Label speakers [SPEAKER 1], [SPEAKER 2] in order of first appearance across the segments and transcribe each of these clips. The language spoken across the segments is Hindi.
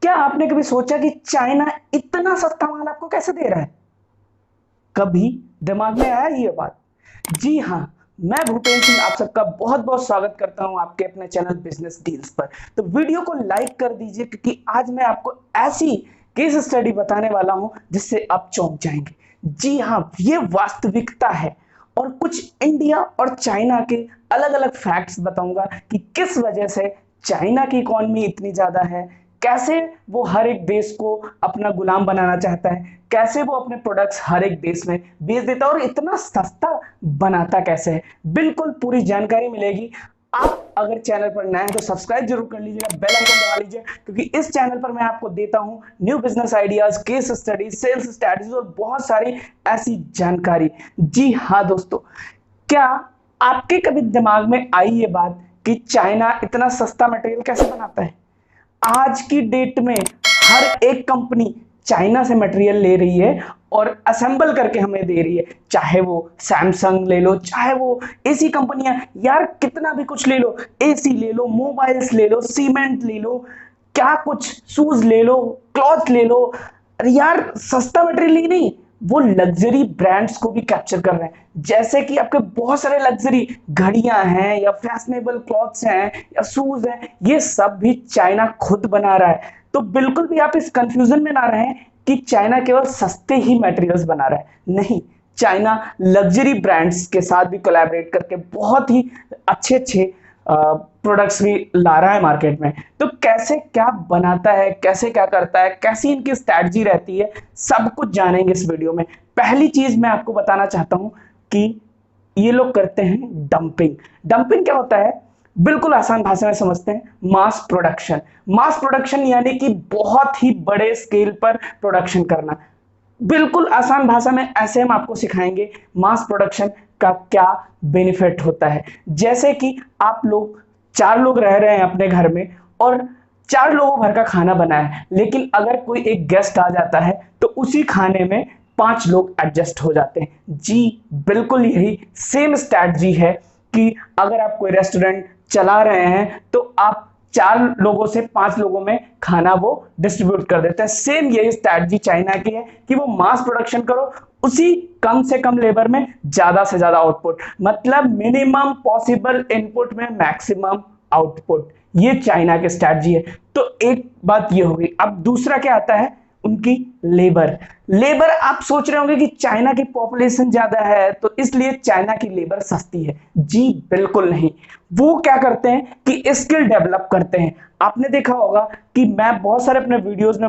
[SPEAKER 1] क्या आपने कभी सोचा कि चाइना इतना सस्ता माल आपको कैसे दे रहा है? कभी दिमाग में आया ये बात? जी हाँ, मैं भूपेंद्र सिंह आप सबका बहुत बहुत स्वागत करता हूं आपके अपने चैनल बिजनेस डील्स पर। तो वीडियो को लाइक कर दीजिए क्योंकि आज मैं आपको ऐसी केस स्टडी बताने वाला हूं जिससे आप चौंक जाएंगे। जी हाँ, ये वास्तविकता है और कुछ इंडिया और चाइना के अलग अलग फैक्ट्स बताऊंगा कि किस वजह से चाइना की इकॉनमी इतनी ज्यादा है, कैसे वो हर एक देश को अपना गुलाम बनाना चाहता है, कैसे वो अपने प्रोडक्ट्स हर एक देश में बेच देता है और इतना सस्ता बनाता कैसे है। बिल्कुल पूरी जानकारी मिलेगी। आप अगर चैनल पर नए हैं तो सब्सक्राइब जरूर कर लीजिएगा, बेल आइकन दबा लीजिए क्योंकि इस चैनल पर मैं आपको देता हूं new business ideas, case studies, sales strategies और बहुत सारी ऐसी जानकारी। जी हाँ दोस्तों, क्या आपके कभी दिमाग में आई ये बात कि चाइना इतना सस्ता मटेरियल कैसे बनाता है? आज की डेट में हर एक कंपनी चाइना से मटेरियल ले रही है और असेंबल करके हमें दे रही है। चाहे वो सैमसंग ले लो, चाहे वो एसी कंपनियां, यार कितना भी कुछ ले लो, एसी ले लो, मोबाइल्स ले लो, सीमेंट ले लो, क्या कुछ शूज ले लो, क्लॉथ ले लो। अरे यार, सस्ता मटेरियल ही नहीं, वो लग्जरी ब्रांड्स को भी कैप्चर कर रहे हैं। जैसे कि आपके बहुत सारे लग्जरी घड़ियां हैं या फैशनेबल क्लॉथ्स हैं या शूज हैं, ये सब भी चाइना खुद बना रहा है। तो बिल्कुल भी आप इस कंफ्यूजन में ना रहें कि चाइना केवल सस्ते ही मटेरियल्स बना रहा है। नहीं, चाइना लग्जरी ब्रांड्स के साथ भी कोलैबोरेट करके बहुत ही अच्छे अच्छे प्रोडक्ट्स भी ला रहा है मार्केट में। तो कैसे क्या बनाता है, कैसे क्या करता है, कैसी इनकी स्ट्रैटेजी रहती है, सब कुछ जानेंगे इस वीडियो में। पहली चीज मैं आपको बताना चाहता हूं कि ये लोग करते हैं डंपिंग। डंपिंग क्या होता है? बिल्कुल आसान भाषा में समझते हैं, मास प्रोडक्शन। मास प्रोडक्शन यानी कि बहुत ही बड़े स्केल पर प्रोडक्शन करना। बिल्कुल आसान भाषा में ऐसे हम आपको सिखाएंगे मास प्रोडक्शन का क्या बेनिफिट होता है। जैसे कि आप लोग 4 लोग रह रहे हैं अपने घर में और 4 लोगों भर का खाना बना है, लेकिन अगर कोई एक गेस्ट आ जाता है तो उसी खाने में 5 लोग एडजस्ट हो जाते हैं। जी बिल्कुल यही सेम स्ट्रैटेजी है कि अगर आप कोई रेस्टोरेंट चला रहे हैं तो आप 4 लोगों से 5 लोगों में खाना वो डिस्ट्रीब्यूट कर देते हैं। सेम यही स्ट्रैटेजी चाइना की है कि वो मास प्रोडक्शन करो, उसी कम से कम लेबर में ज्यादा से ज्यादा आउटपुट, मतलब मिनिमम पॉसिबल इनपुट में मैक्सिमम आउटपुट। ये चाइना की स्ट्रैटेजी है। तो एक बात ये होगी। अब दूसरा क्या आता है? उनकी लेबर। लेबर, आप सोच रहे होंगे कि चाइना की पॉपुलेशन ज्यादा है तो इसलिए चाइना की लेबर सस्ती है। जी बिल्कुल नहीं। वो क्या करते हैं कि स्किल डेवलप करते हैं। आपने देखा होगा कि मैं बहुत सारे अपने वीडियोस में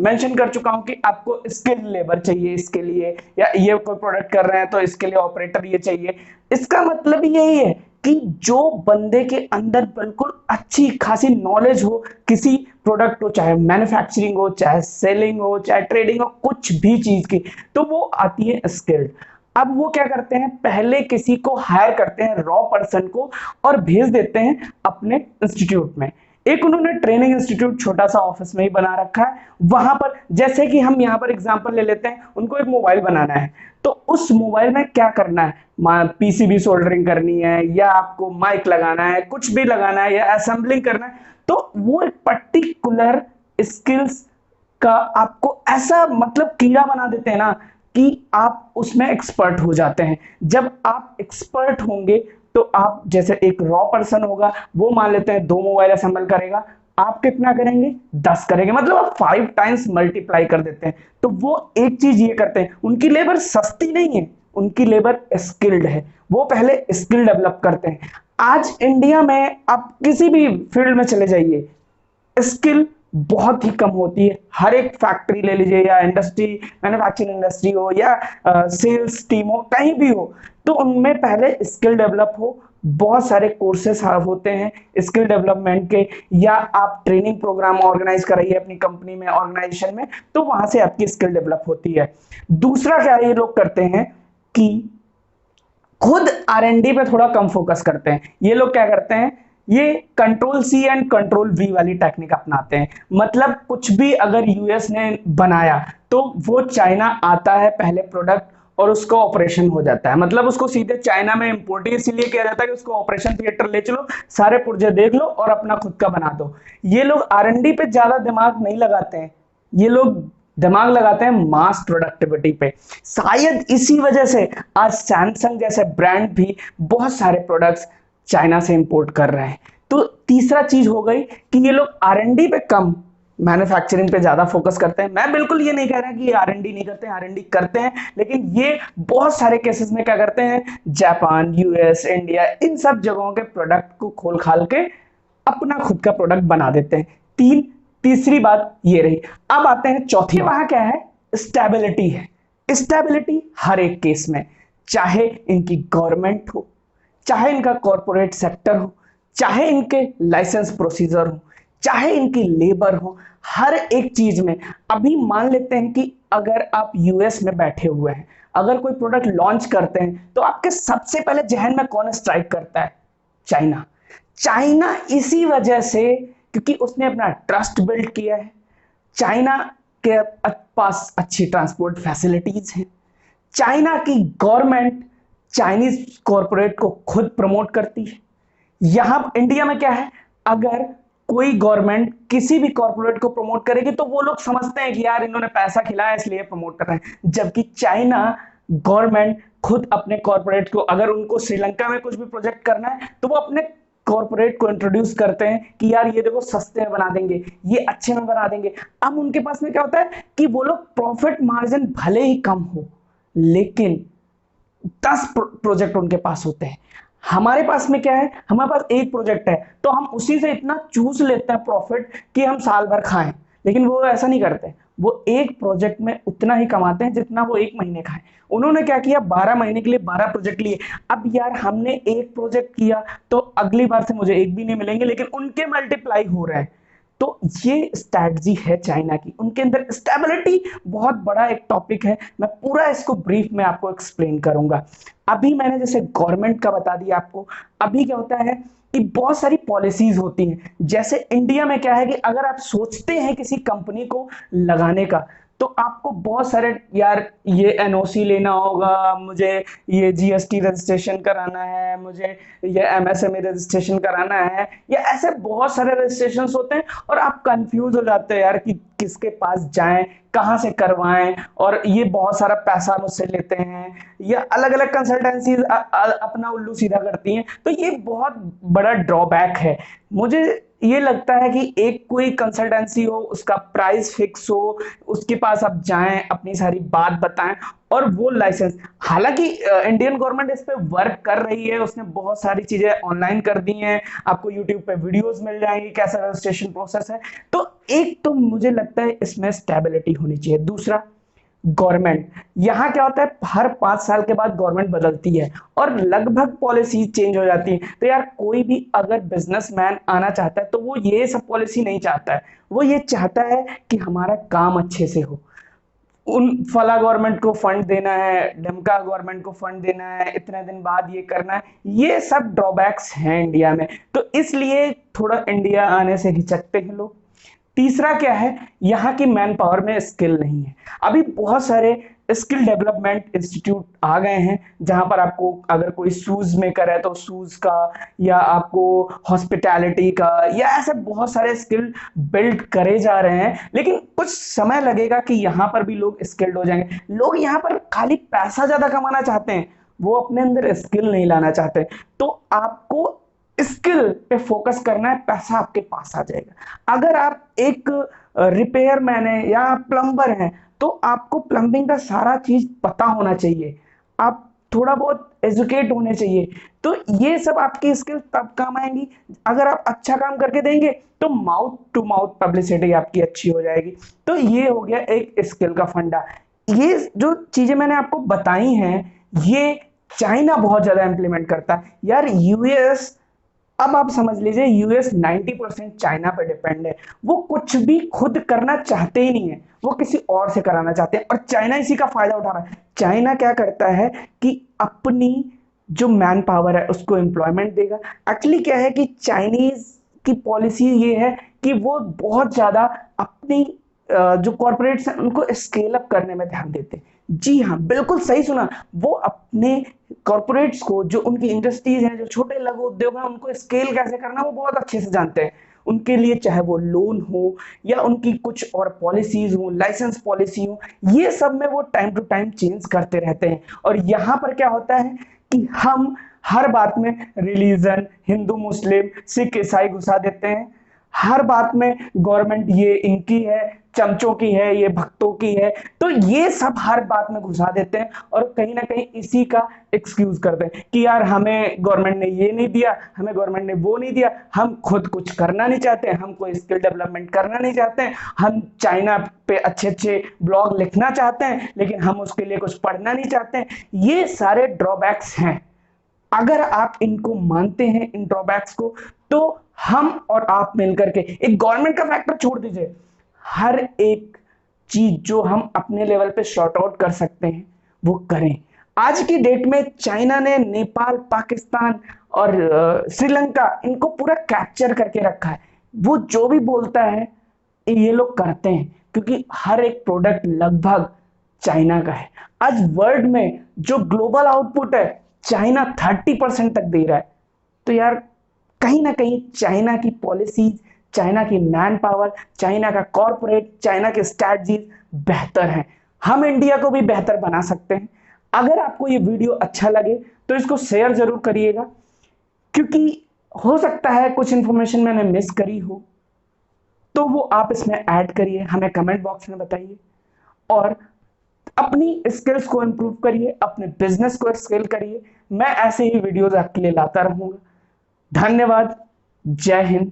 [SPEAKER 1] मेंशन कर चुका हूं कि आपको स्किल लेबर चाहिए इसके लिए, या ये कोई प्रोडक्ट कर रहे हैं तो इसके लिए ऑपरेटर ये चाहिए। इसका मतलब यही है कि जो बंदे के अंदर बिल्कुल अच्छी खासी नॉलेज हो किसी प्रोडक्ट हो, चाहे मैन्युफैक्चरिंग हो, चाहे सेलिंग हो, चाहे ट्रेडिंग हो, कुछ भी चीज की, तो वो आती है स्किल्ड। अब वो क्या करते हैं, पहले किसी को हायर करते हैं, रॉ पर्सन को, और भेज देते हैं अपने इंस्टीट्यूट में। एक उन्होंने ट्रेनिंग इंस्टीट्यूट छोटा सा ऑफिस में ही बना रखा है। वहां पर जैसे कि हम यहाँ पर एग्जांपल ले लेते हैं, उनको एक मोबाइल बनाना है तो उस मोबाइल में क्या करना है, पीसीबी सोल्डरिंग करनी है या आपको माइक लगाना है, कुछ भी लगाना है या असेंबलिंग करना है, तो वो एक पर्टिकुलर स्किल्स का आपको ऐसा मतलब कीड़ा बना देते हैं ना कि आप उसमें एक्सपर्ट हो जाते हैं। जब आप एक्सपर्ट होंगे तो आप, जैसे एक रॉ पर्सन होगा, वो मान लेते हैं 2 मोबाइल असेंबल करेगा, आप कितना करेंगे? 10 करेंगे, मतलब आप 5 टाइम्स मल्टीप्लाई कर देते हैं। तो वो एक चीज ये करते हैं, उनकी लेबर सस्ती नहीं है, उनकी लेबर स्किल्ड है। वो पहले स्किल डेवलप करते हैं। आज इंडिया में आप किसी भी फील्ड में चले जाइए, स्किल बहुत ही कम होती है। हर एक फैक्ट्री ले लीजिए या इंडस्ट्री, मैन्युफैक्चरिंग इंडस्ट्री हो या सेल्स टीम हो, कहीं भी हो, तो उनमें पहले स्किल डेवलप हो। बहुत सारे कोर्सेस होते हैं स्किल डेवलपमेंट के, या आप ट्रेनिंग प्रोग्राम ऑर्गेनाइज कराइए अपनी कंपनी में, ऑर्गेनाइजेशन में, तो वहां से आपकी स्किल डेवलप होती है। दूसरा क्या ये लोग करते हैं कि खुद आर&डी पे थोड़ा कम फोकस करते हैं। ये लोग क्या करते हैं, ये control C and control V वाली टेक्निक अपनाते हैं। मतलब कुछ भी अगर यूएस ने बनाया तो वो चाइना आता है, पहले प्रोडक्ट और उसका ऑपरेशन हो जाता है। मतलब उसको सीधे चाइना में इंपोर्ट ही इसीलिए किया जाता है कि उसको ऑपरेशन थिएटर ले चलो, सारे पुर्जे देख लो और अपना खुद का बना दो। ये लोग आर&डी पे ज्यादा दिमाग नहीं लगाते हैं, ये लोग दिमाग लगाते हैं मास प्रोडक्टिविटी पे। शायद इसी वजह से आज सैमसंग जैसे ब्रांड भी बहुत सारे प्रोडक्ट्स चाइना से इंपोर्ट कर रहे हैं। तो तीसरा चीज हो गई कि ये लोग आर&डी पे कम, मैन्युफैक्चरिंग पे ज्यादा फोकस करते हैं। मैं बिल्कुल ये नहीं कह रहा कि ये आर&डी नहीं करते हैं, आर&डी करते हैं, लेकिन ये बहुत सारे केसेस में क्या करते हैं, जापान, यूएस, इंडिया, इन सब जगहों के प्रोडक्ट को खोल खाल के अपना खुद का प्रोडक्ट बना देते हैं। तीसरी बात ये रही। अब आते हैं चौथी, वहां क्या है, स्टेबिलिटी है। स्टेबिलिटी हर एक केस में, चाहे इनकी गवर्नमेंट हो, चाहे इनका कॉरपोरेट सेक्टर हो, चाहे इनके लाइसेंस प्रोसीजर हो, चाहे इनकी लेबर हो, हर एक चीज में। अभी मान लेते हैं कि अगर आप यूएस में बैठे हुए हैं, अगर कोई प्रोडक्ट लॉन्च करते हैं तो आपके सबसे पहले जहन में कौन स्ट्राइक करता है, चाइना। चाइना इसी वजह से, क्योंकि उसने अपना ट्रस्ट बिल्ड किया है, चाइना के पास अच्छी ट्रांसपोर्ट फैसिलिटीज हैं, चाइना की गवर्नमेंट चाइनीज कॉरपोरेट को खुद प्रमोट करती है। यहां इंडिया में क्या है, अगर कोई गवर्नमेंट किसी भी कॉर्पोरेट को प्रमोट करेगी तो वो लोग समझते हैं कि यार इन्होंने पैसा खिलाया इसलिए प्रमोट कर रहे हैं, जबकि चाइना गवर्नमेंट खुद अपने कॉर्पोरेट को, अगर उनको श्रीलंका में कुछ भी प्रोजेक्ट करना है तो वो अपने कॉर्पोरेट को इंट्रोड्यूस करते हैं कि यार ये देखो सस्ते में बना देंगे, ये अच्छे में बना देंगे। अब उनके पास में क्या होता है कि वो लोग प्रॉफिट मार्जिन भले ही कम हो, लेकिन 10 प्रोजेक्ट उनके पास होते हैं। हमारे पास में क्या है, हमारे पास एक प्रोजेक्ट है तो हम उसी से इतना चूस लेते हैं प्रॉफिट कि हम साल भर खाएं, लेकिन वो ऐसा नहीं करते। वो एक प्रोजेक्ट में उतना ही कमाते हैं जितना वो एक महीने खाएं। उन्होंने क्या किया, 12 महीने के लिए 12 प्रोजेक्ट लिए। अब यार हमने एक प्रोजेक्ट किया तो अगली बार से मुझे एक भी नहीं मिलेंगे, लेकिन उनके मल्टीप्लाई हो रहे हैं। तो ये स्ट्रैटेजी है चाइना की, उनके अंदर स्टेबिलिटी बहुत बड़ा एक टॉपिक है। मैं पूरा इसको ब्रीफ में आपको एक्सप्लेन करूंगा। अभी मैंने जैसे गवर्नमेंट का बता दिया आपको। अभी क्या होता है कि बहुत सारी पॉलिसीज होती हैं। जैसे इंडिया में क्या है कि अगर आप सोचते हैं किसी कंपनी को लगाने का, तो आपको बहुत सारे, यार ये एनओसी लेना होगा, मुझे ये जीएसटी रजिस्ट्रेशन कराना है, मुझे ये एमएसएमई रजिस्ट्रेशन कराना है, या ऐसे बहुत सारे रजिस्ट्रेशन होते हैं और आप कंफ्यूज हो जाते हैं यार कि किसके पास जाएं, कहाँ से करवाएं, और ये बहुत सारा पैसा मुझसे लेते हैं, या अलग अलग कंसल्टेंसी अपना उल्लू सीधा करती हैं। तो ये बहुत बड़ा ड्रॉबैक है। मुझे ये लगता है कि एक कोई कंसल्टेंसी हो, उसका प्राइस फिक्स हो, उसके पास आप जाएं, अपनी सारी बात बताएं, और वो लाइसेंस, हालांकि इंडियन गवर्नमेंट इस पे वर्क कर रही है, उसने बहुत सारी चीजें ऑनलाइन कर दी हैं, आपको यूट्यूब पे वीडियोस मिल जाएंगी कैसा रजिस्ट्रेशन प्रोसेस है। तो एक तो मुझे लगता है इसमें स्टेबिलिटी होनी चाहिए। दूसरा, गवर्नमेंट, यहां क्या होता है, हर 5 साल के बाद गवर्नमेंट बदलती है और लगभग पॉलिसी चेंज हो जाती है। तो यार कोई भी अगर बिजनेसमैन आना चाहता है तो वो ये सब पॉलिसी नहीं चाहता है, वो ये चाहता है कि हमारा काम अच्छे से हो। उन फला गवर्नमेंट को फंड देना है, ढमका गवर्नमेंट को फंड देना है, इतने दिन बाद ये करना है, ये सब ड्रॉबैक्स हैं इंडिया में। तो इसलिए थोड़ा इंडिया आने से हिचकते हैं लोग। तीसरा क्या है, यहाँ की मैन पावर में स्किल नहीं है। अभी बहुत सारे स्किल डेवलपमेंट इंस्टीट्यूट आ गए हैं जहां पर आपको, अगर कोई शूज मेकर है तो शूज का, या आपको हॉस्पिटैलिटी का, या ऐसे बहुत सारे स्किल बिल्ड करे जा रहे हैं। लेकिन कुछ समय लगेगा कि यहाँ पर भी लोग स्किल्ड हो जाएंगे। लोग यहाँ पर खाली पैसा ज्यादा कमाना चाहते हैं, वो अपने अंदर स्किल नहीं लाना चाहते। तो आपको स्किल पे फोकस करना है, पैसा आपके पास आ जाएगा। अगर आप एक रिपेयरमैन है या प्लम्बर हैं तो आपको प्लम्बिंग का सारा चीज पता होना चाहिए, आप थोड़ा बहुत एजुकेट होने चाहिए। तो ये सब आपकी स्किल तब काम आएंगी अगर आप अच्छा काम करके देंगे, तो माउथ टू माउथ पब्लिसिटी आपकी अच्छी हो जाएगी। तो ये हो गया एक स्किल का फंडा। ये जो चीजें मैंने आपको बताई हैं, ये चाइना बहुत ज्यादा इंप्लीमेंट करता है यार। यूएस, अब आप समझ लीजिए, यूएस 90% चाइना पर डिपेंड है। वो कुछ भी खुद करना चाहते ही नहीं है, वो किसी और से कराना चाहते हैं, और चाइना इसी का फायदा उठा रहा है। चाइना क्या करता है कि अपनी जो मैन पावर है उसको एम्प्लॉयमेंट देगा। एक्चुअली क्या है कि चाइनीज की पॉलिसी ये है कि वो बहुत ज्यादा अपनी जो कॉर्पोरेट्स हैं उनको स्केल अप करने में ध्यान देते हैं। जी हाँ, बिल्कुल सही सुना। वो अपने कॉर्पोरेट्स को, जो उनकी इंडस्ट्रीज हैं, जो छोटे लघु उद्योग हैं, उनको स्केल कैसे करना वो बहुत अच्छे से जानते हैं। उनके लिए चाहे वो लोन हो या उनकी कुछ और पॉलिसीज हो, लाइसेंस पॉलिसी हो, ये सब में वो टाइम टू टाइम चेंज करते रहते हैं। और यहाँ पर क्या होता है कि हम हर बात में रिलीजन, हिंदू मुस्लिम सिख ईसाई घुसा देते हैं। हर बात में गवर्नमेंट ये इनकी है, चमचों की है, ये भक्तों की है, तो ये सब हर बात में घुसा देते हैं और कहीं ना कहीं इसी का एक्सक्यूज करते हैं कि यार हमें गवर्नमेंट ने ये नहीं दिया, हमें गवर्नमेंट ने वो नहीं दिया, हम खुद कुछ करना नहीं चाहते, हम कोई स्किल डेवलपमेंट करना नहीं चाहते हैं, हम चाइना पे अच्छे अच्छे ब्लॉग लिखना चाहते हैं लेकिन हम उसके लिए कुछ पढ़ना नहीं चाहते हैं। ये सारे ड्रॉबैक्स हैं। अगर आप इनको मानते हैं, इन ड्रॉबैक्स को, तो हम और आप मिलकर के, एक गवर्नमेंट का फैक्टर छोड़ दीजिए, हर एक चीज जो हम अपने लेवल पे शॉर्ट आउट कर सकते हैं वो करें। आज की डेट में चाइना ने नेपाल, पाकिस्तान और श्रीलंका, इनको पूरा कैप्चर करके रखा है। वो जो भी बोलता है ये लोग करते हैं, क्योंकि हर एक प्रोडक्ट लगभग चाइना का है। आज वर्ल्ड में जो ग्लोबल आउटपुट है चाइना 30% तक दे रहा है। तो यार कहीं ना कहीं चाइना की पॉलिसीज, चाइना की मैन पावर, चाइना का कॉर्पोरेट, चाइना के स्ट्रैटेजीज बेहतर हैं। हम इंडिया को भी बेहतर बना सकते हैं। अगर आपको ये वीडियो अच्छा लगे तो इसको शेयर जरूर करिएगा, क्योंकि हो सकता है कुछ इंफॉर्मेशन मैंने मिस करी हो, तो वो आप इसमें ऐड करिए, हमें कमेंट बॉक्स में बताइए और अपनी स्किल्स को इंप्रूव करिए, अपने बिजनेस को स्केल करिए। मैं ऐसे ही वीडियोस आपके लिए लाता रहूंगा। धन्यवाद। जय हिंद।